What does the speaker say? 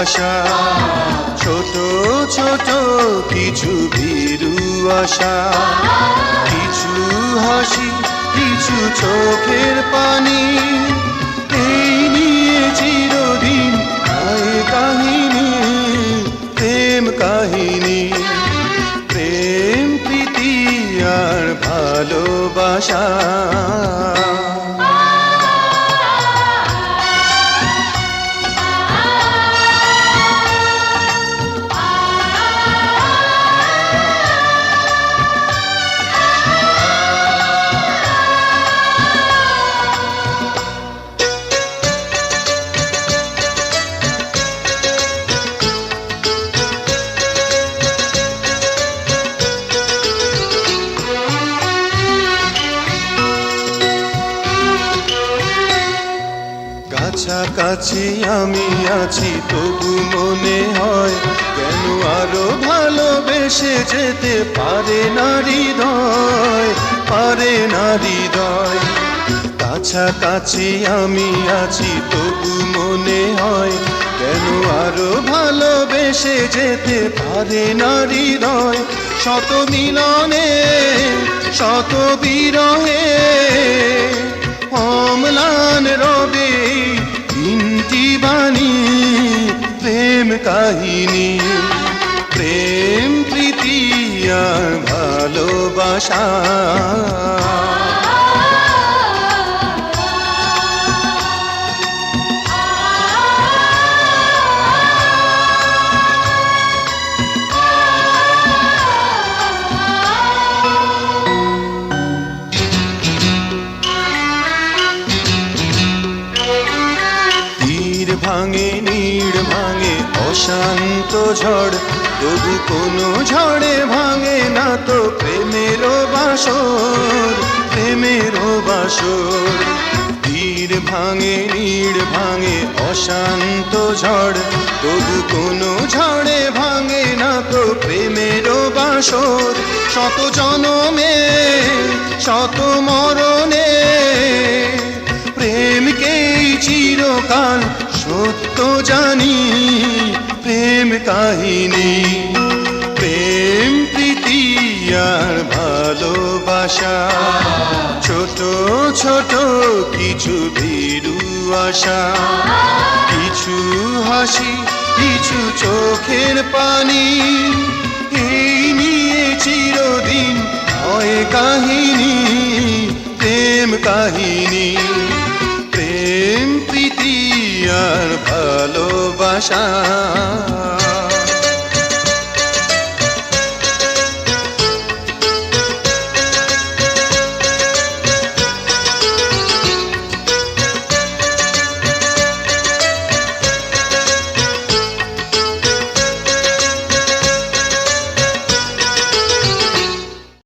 আশা, ছোট ছোট কিছু ভীরু আশা, কিছু হাসি কিছু চোখের পানি, এই নিয়ে চিরদিন হয় কাহিনী, প্রেম কাহিনী, প্রেম প্রীতি আর ভালোবাসা। কাছাকাছি আমি আছি তবু মনে হয় কেন আরো ভালোবেসে যেতে পারে না হৃদয়, পারে না হৃদয়। কাছাকাছি আমি আছি তবু মনে হয় কেন আরো ভালোবেসে যেতে পারে না হৃদয়। শত মিলনে শত বিরহে অম্লান রবে তিনটি বাণী, প্রেম কাহিনী, প্রেম প্রীতি আর ভালোবাসা। ভাঙে নীড় ভাঙে অশান্ত ঝড়, তবু কোনো ঝড়ে ভাঙে না তো প্রেমের বাসর, প্রেমের বাসর। তীর ভাঙে নীড় ভাঙে অশান্ত ঝড়, তবু কোনো ঝড়ে ভাঙে না তো প্রেমের বাসর। শত জনমে শত মরণে প্রেমকেই চিরকাল সত্য জানি, প্রেম কাহিনী, প্রেম প্রীতি আর ভালোবাসা। ছোট ছোট কিছু ভীরু আশা, কিছু হাসি কিছু চোখের পানি, এই নিয়ে চিরদিন হয় কাহিনী, প্রেম কাহিনী, প্রেম প্রীতি আর ভালোবাসা।